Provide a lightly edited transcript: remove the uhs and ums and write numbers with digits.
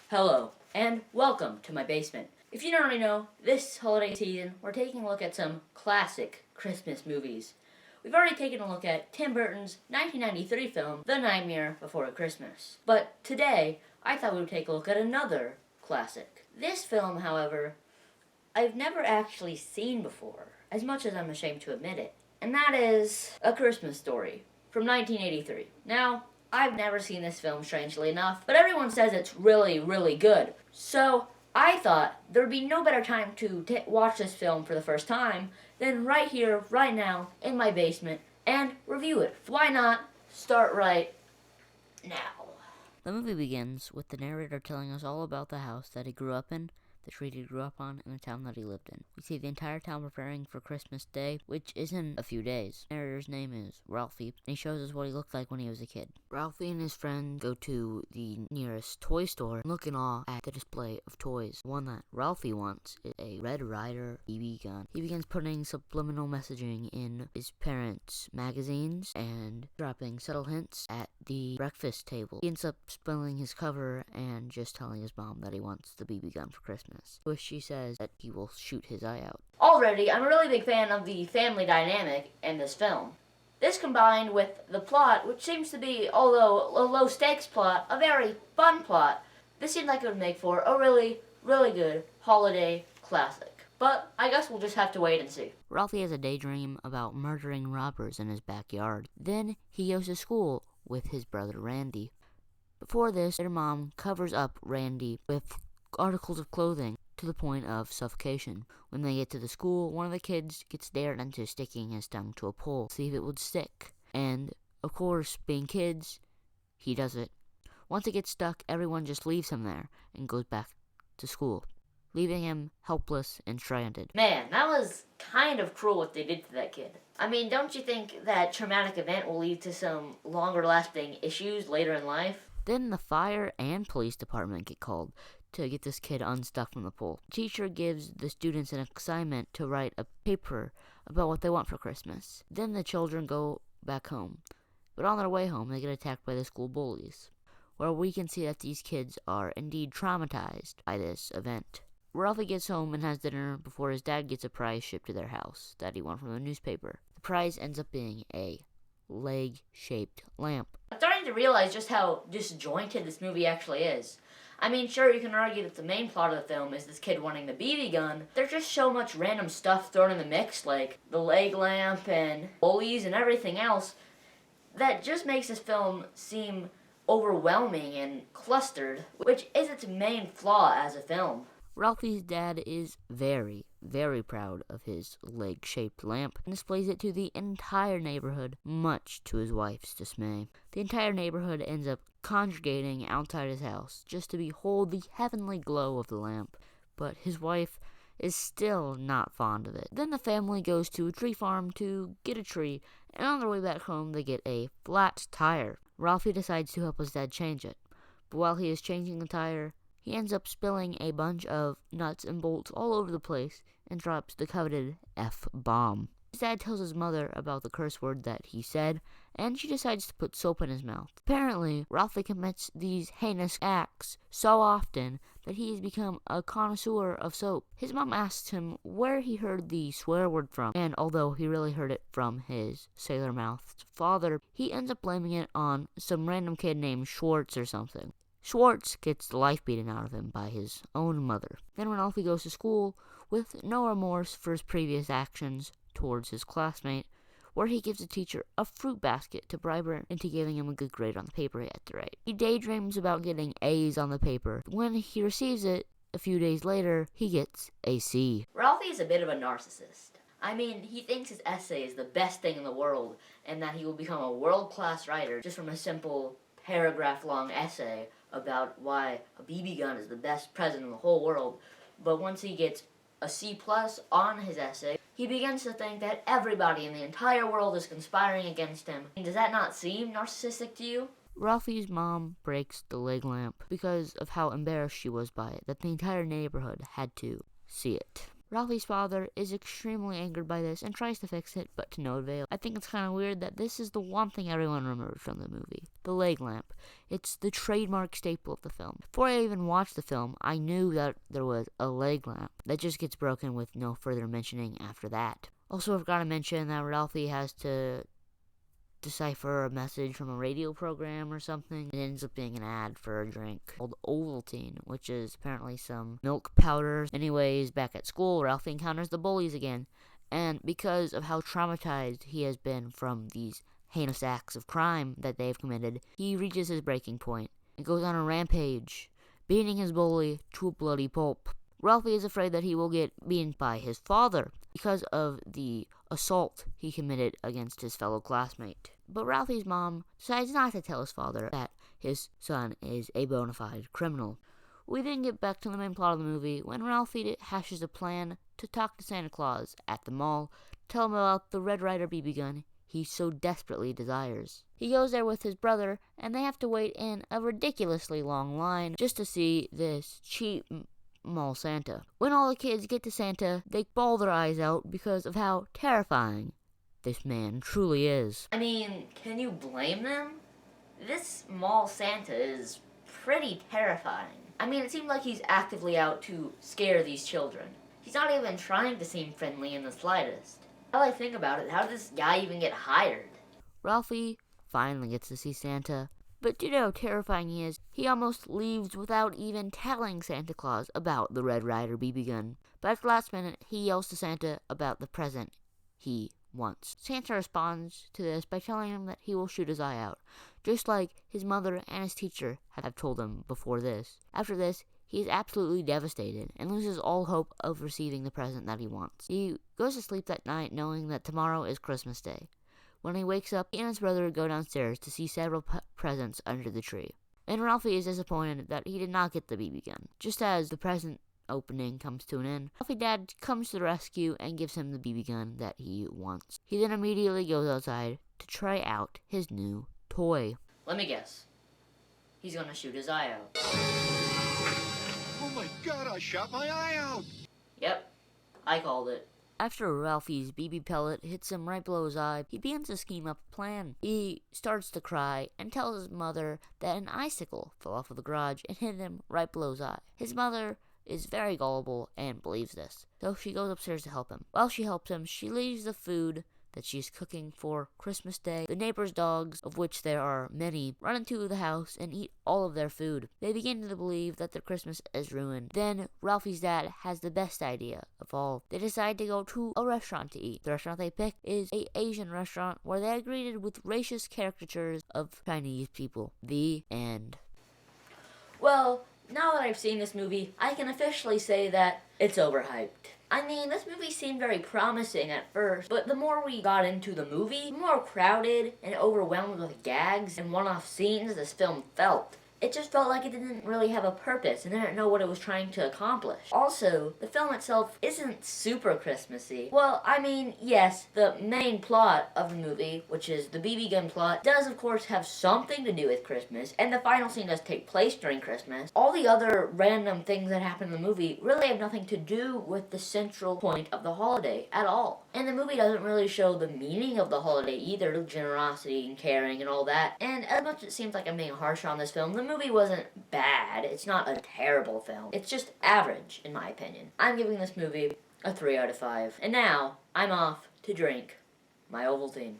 Hello, and welcome to my basement. If you don't already know, this holiday season, we're taking a look at some classic Christmas movies. We've already taken a look at Tim Burton's 1993 film, The Nightmare Before Christmas. But today, I thought we would take a look at another classic. This film, however, I've never actually seen before, as much as I'm ashamed to admit it. And that is A Christmas Story from 1983. Now, I've never seen this film, strangely enough, but everyone says it's really, really good. So, I thought there'd be no better time to watch this film for the first time than right here, right now, in my basement, and review it. Why not start right now? The movie begins with the narrator telling us all about the house that he grew up in, the street he grew up on, and the town that he lived in. We see the entire town preparing for Christmas Day, which is in a few days. The narrator's name is Ralphie, and he shows us what he looked like when he was a kid. Ralphie and his friend go to the nearest toy store and look in awe at the display of toys. The one that Ralphie wants is a Red Ryder BB gun. He begins putting subliminal messaging in his parents' magazines and dropping subtle hints at the breakfast table. He ends up spilling his cover and just telling his mom that he wants the BB gun for Christmas, which she says that he will shoot his eye out. Already, I'm a really big fan of the family dynamic in this film. This combined with the plot, which seems to be, although a low-stakes plot, a very fun plot, this seemed like it would make for a really, really good holiday classic. But I guess we'll just have to wait and see. Ralphie has a daydream about murdering robbers in his backyard. Then he goes to school with his brother Randy. Before this, their mom covers up Randy with articles of clothing to the point of suffocation. When they get to the school, one of the kids gets dared into sticking his tongue to a pole to see if it would stick. And, of course, being kids, he does it. Once it gets stuck, everyone just leaves him there and goes back to school, leaving him helpless and stranded. Man, that was kind of cruel what they did to that kid. I mean, don't you think that traumatic event will lead to some longer-lasting issues later in life? Then the fire and police department get called to get this kid unstuck from the pole. The teacher gives the students an assignment to write a paper about what they want for Christmas. Then the children go back home. But on their way home, they get attacked by the school bullies, where we can see that these kids are indeed traumatized by this event. Ralphie gets home and has dinner before his dad gets a prize shipped to their house that he won from the newspaper. The prize ends up being a leg-shaped lamp. I'm starting to realize just how disjointed this movie actually is. I mean, sure, you can argue that the main plot of the film is this kid wanting the BB gun. There's just so much random stuff thrown in the mix, like the leg lamp and bullies and everything else, that just makes this film seem overwhelming and clustered, which is its main flaw as a film. Ralphie's dad is very, very proud of his leg-shaped lamp and displays it to the entire neighborhood, much to his wife's dismay. The entire neighborhood ends up congregating outside his house just to behold the heavenly glow of the lamp, but his wife is still not fond of it. Then the family goes to a tree farm to get a tree, and on their way back home they get a flat tire. Ralphie decides to help his dad change it, but while he is changing the tire, he ends up spilling a bunch of nuts and bolts all over the place and drops the coveted F-bomb. His dad tells his mother about the curse word that he said, and she decides to put soap in his mouth. Apparently, Ralphie commits these heinous acts so often that he has become a connoisseur of soap. His mom asks him where he heard the swear word from, and although he really heard it from his sailor-mouthed father, he ends up blaming it on some random kid named Schwartz or something. Schwartz gets the life beaten out of him by his own mother. Then when Ralphie goes to school, with no remorse for his previous actions towards his classmate, where he gives the teacher a fruit basket to bribe her into giving him a good grade on the paper he had to write. He daydreams about getting A's on the paper. When he receives it, a few days later, he gets a C. Ralphie is a bit of a narcissist. I mean, he thinks his essay is the best thing in the world, and that he will become a world-class writer just from a simple paragraph-long essay about why a BB gun is the best present in the whole world. But once he gets a C+ on his essay, he begins to think that everybody in the entire world is conspiring against him. Does that not seem narcissistic to you? Ralphie's mom breaks the leg lamp because of how embarrassed she was by it, that the entire neighborhood had to see it. Ralphie's father is extremely angered by this and tries to fix it, but to no avail. I think it's kind of weird that this is the one thing everyone remembers from the movie, the leg lamp. It's the trademark staple of the film. Before I even watched the film, I knew that there was a leg lamp that just gets broken with no further mentioning after that. Also, I've got to mention that Ralphie has to decipher a message from a radio program or something. It ends up being an ad for a drink called Ovaltine, which is apparently some milk powder. Anyways, back at school, Ralphie encounters the bullies again, and because of how traumatized he has been from these heinous acts of crime that they've committed, he reaches his breaking point and goes on a rampage, beating his bully to a bloody pulp. Ralphie is afraid that he will get beaten by his father because of the assault he committed against his fellow classmate. But Ralphie's mom decides not to tell his father that his son is a bona fide criminal. We then get back to the main plot of the movie when Ralphie hashes a plan to talk to Santa Claus at the mall, tell him about the Red Ryder BB gun he so desperately desires. He goes there with his brother, and they have to wait in a ridiculously long line just to see this cheap mall Santa. When all the kids get to Santa, they bawl their eyes out because of how terrifying this man truly is. I mean, can you blame them? This mall Santa is pretty terrifying. I mean, it seems like he's actively out to scare these children. He's not even trying to seem friendly in the slightest. Now I think about it, how did this guy even get hired? Ralphie finally gets to see Santa, but due to how terrifying he is, he almost leaves without even telling Santa Claus about the Red Ryder BB gun. But at the last minute, he yells to Santa about the present he wants. Santa responds to this by telling him that he will shoot his eye out, just like his mother and his teacher have told him before this. After this, he is absolutely devastated and loses all hope of receiving the present that he wants. He goes to sleep that night knowing that tomorrow is Christmas Day. When he wakes up, he and his brother go downstairs to see several presents under the tree. And Ralphie is disappointed that he did not get the BB gun. Just as the present opening comes to an end, Ralphie's dad comes to the rescue and gives him the BB gun that he wants. He then immediately goes outside to try out his new toy. Let me guess. He's gonna shoot his eye out. Oh my God, I shot my eye out! Yep, I called it. After Ralphie's BB pellet hits him right below his eye, he begins to scheme up a plan. He starts to cry and tells his mother that an icicle fell off of the garage and hit him right below his eye. His mother is very gullible and believes this, so she goes upstairs to help him. While she helps him, she leaves the food that she's cooking for Christmas Day. The neighbors' dogs, of which there are many, run into the house and eat all of their food. They begin to believe that their Christmas is ruined. Then Ralphie's dad has the best idea of all. They decide to go to a restaurant to eat. The restaurant they pick is an Asian restaurant where they are greeted with racist caricatures of Chinese people. The end. Well, now that I've seen this movie, I can officially say that it's overhyped. I mean, this movie seemed very promising at first, but the more we got into the movie, the more crowded and overwhelmed with gags and one-off scenes this film felt. It just felt like it didn't really have a purpose and didn't know what it was trying to accomplish. Also, the film itself isn't super Christmassy. Well, I mean, yes, the main plot of the movie, which is the BB gun plot, does of course have something to do with Christmas, and the final scene does take place during Christmas. All the other random things that happen in the movie really have nothing to do with the central point of the holiday at all. And the movie doesn't really show the meaning of the holiday either, generosity and caring and all that. And as much as it seems like I'm being harsh on this film, the movie wasn't bad. It's not a terrible film. It's just average, in my opinion. I'm giving this movie a 3 out of 5. And now, I'm off to drink my Ovaltine.